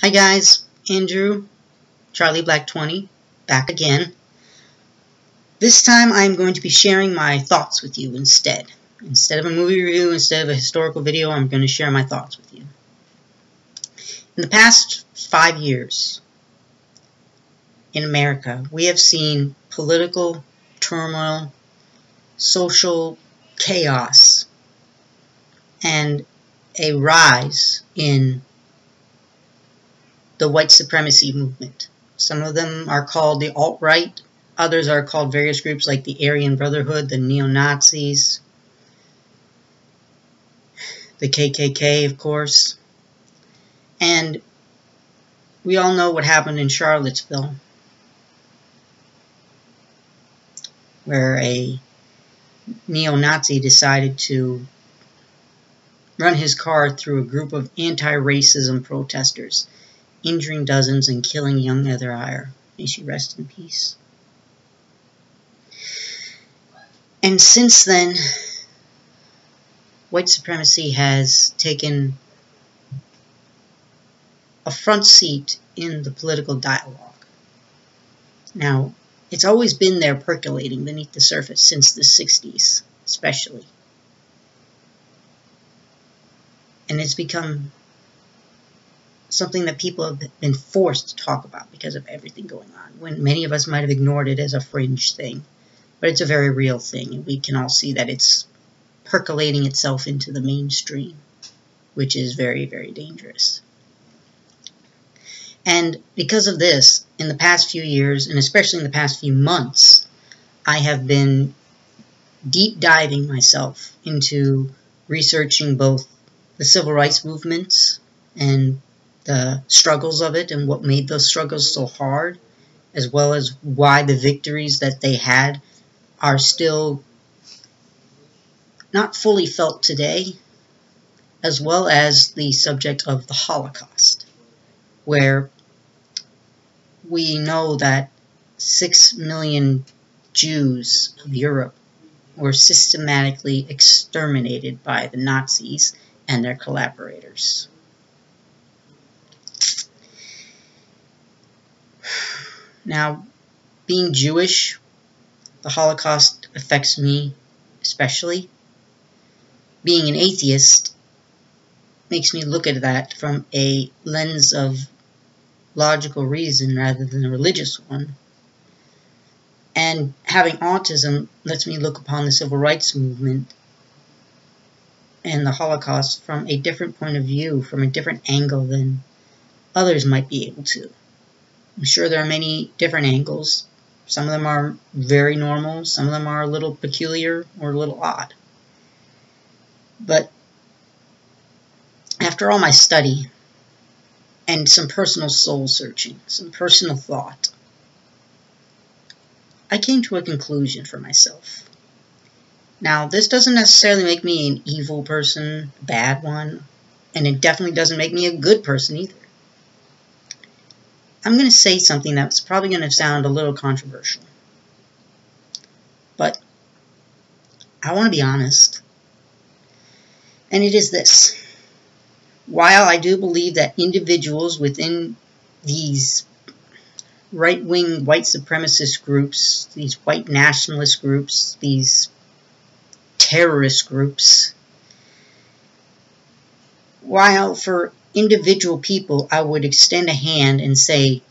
Hi guys, Andrew, Charlie Black 20, back again. This time I'm going to be sharing my thoughts with you instead. Instead of a movie review, instead of a historical video, I'm going to share my thoughts with you. In the past 5 years in America, we have seen political turmoil, social chaos, and a rise in the White Supremacy movement. Some of them are called the alt-right, others are called various groups like the Aryan Brotherhood, the neo-Nazis, the KKK, of course. And we all know what happened in Charlottesville, where a neo-Nazi decided to run his car through a group of anti-racism protesters, injuring dozens and killing young Heather Heyer. May she rest in peace. And since then, white supremacy has taken a front seat in the political dialogue. Now, it's always been there percolating beneath the surface since the 60s, especially. And it's become something that people have been forced to talk about because of everything going on, when many of us might have ignored it as a fringe thing. But it's a very real thing, and we can all see that it's percolating itself into the mainstream, which is very, very dangerous. And because of this, in the past few years, and especially in the past few months, I have been deep diving myself into researching both the civil rights movements and the struggles of it and what made those struggles so hard, as well as why the victories that they had are still not fully felt today, as well as the subject of the Holocaust, where we know that 6 million Jews of Europe were systematically exterminated by the Nazis and their collaborators. Now, being Jewish, the Holocaust affects me especially. Being an atheist makes me look at that from a lens of logical reason rather than a religious one. And having autism lets me look upon the civil rights movement and the Holocaust from a different point of view, from a different angle than others might be able to. I'm sure there are many different angles. Some of them are very normal, some of them are a little peculiar or a little odd. But after all my study and some personal soul searching, some personal thought, I came to a conclusion for myself. Now, this doesn't necessarily make me an evil person, a bad one, and it definitely doesn't make me a good person either. I'm going to say something that's probably going to sound a little controversial. But I want to be honest. And it is this. While I do believe that individuals within these right-wing white supremacist groups, these white nationalist groups, these terrorist groups, while for individual people I would extend a hand and say,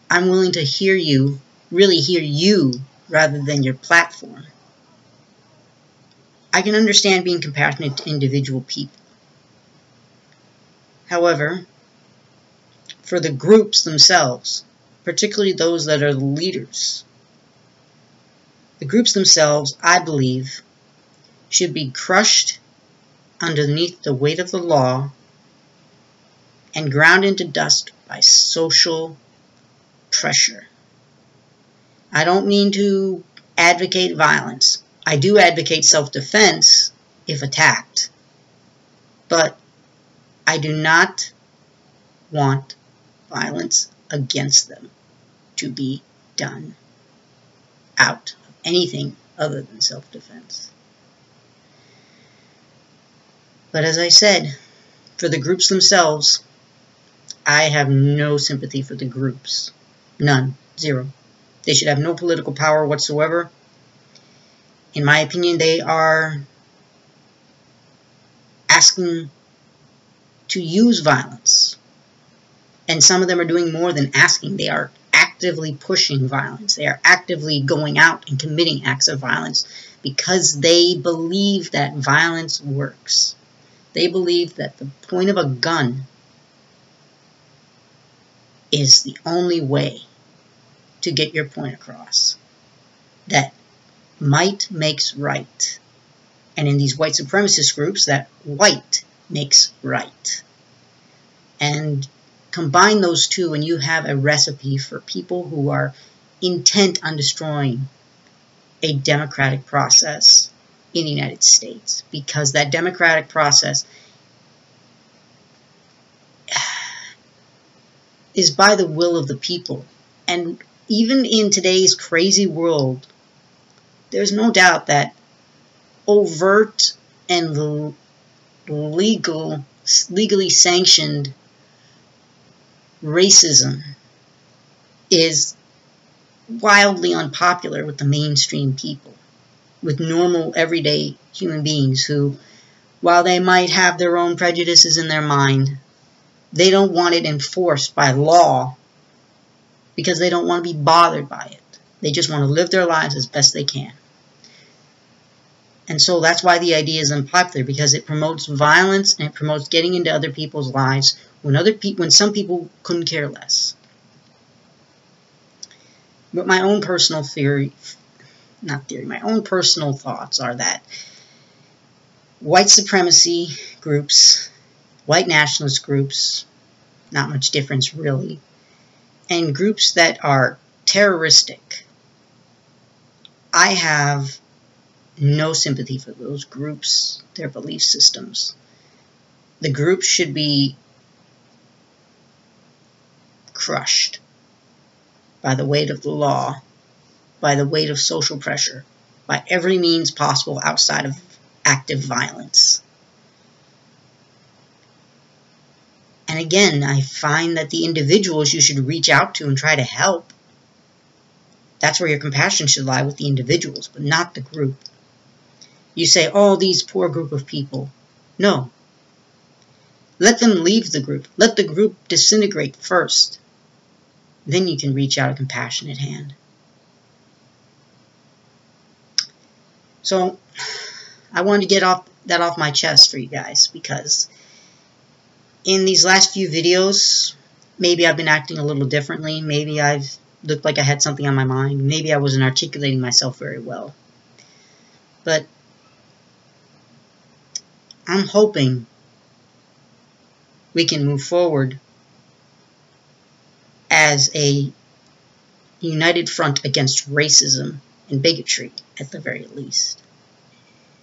I'm willing to hear you, really hear you, rather than your platform, I can understand being compassionate to individual people. However, for the groups themselves, particularly those that are the leaders, the groups themselves, I believe, should be crushed underneath the weight of the law and ground into dust by social pressure. I don't mean to advocate violence. I do advocate self-defense if attacked. But I do not want violence against them to be done out of anything other than self-defense. But as I said, for the groups themselves, I have no sympathy for the groups. None. Zero. They should have no political power whatsoever. In my opinion, they are asking to use violence. And some of them are doing more than asking. They are actively pushing violence. They are actively going out and committing acts of violence because they believe that violence works. They believe that the point of a gun is the only way to get your point across. That might makes right. And in these white supremacist groups, that white makes right. And combine those two and you have a recipe for people who are intent on destroying a democratic process in the United States. Because that democratic process is by the will of the people. And even in today's crazy world, there's no doubt that overt and legally sanctioned racism is wildly unpopular with the mainstream people, with normal, everyday human beings who, while they might have their own prejudices in their mind, they don't want it enforced by law because they don't want to be bothered by it. They just want to live their lives as best they can. And so that's why the idea is unpopular, because it promotes violence and it promotes getting into other people's lives when some people couldn't care less. But my own personal my own personal thoughts are that white supremacy groups, white nationalist groups, not much difference really, and groups that are terroristic, I have no sympathy for those groups, their belief systems. The groups should be crushed by the weight of the law, by the weight of social pressure, by every means possible outside of active violence. And again, I find that the individuals you should reach out to and try to help, that's where your compassion should lie, with the individuals, but not the group. You say, oh, these poor group of people. No. Let them leave the group. Let the group disintegrate first. Then you can reach out a compassionate hand. So, I wanted to get that off my chest for you guys, because in these last few videos, maybe I've been acting a little differently. Maybe I've looked like I had something on my mind. Maybe I wasn't articulating myself very well. But I'm hoping we can move forward as a united front against racism and bigotry, at the very least.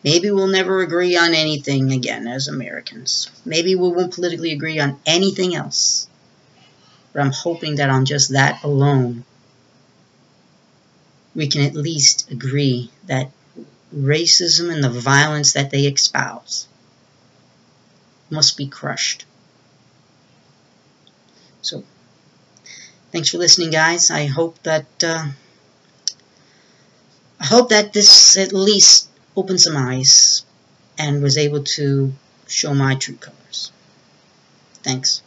Maybe we'll never agree on anything again as Americans. Maybe we won't politically agree on anything else. But I'm hoping that on just that alone, we can at least agree that racism and the violence that they espouse must be crushed. So, thanks for listening, guys. I hope that this at least opened some eyes and was able to show my true colors. Thanks.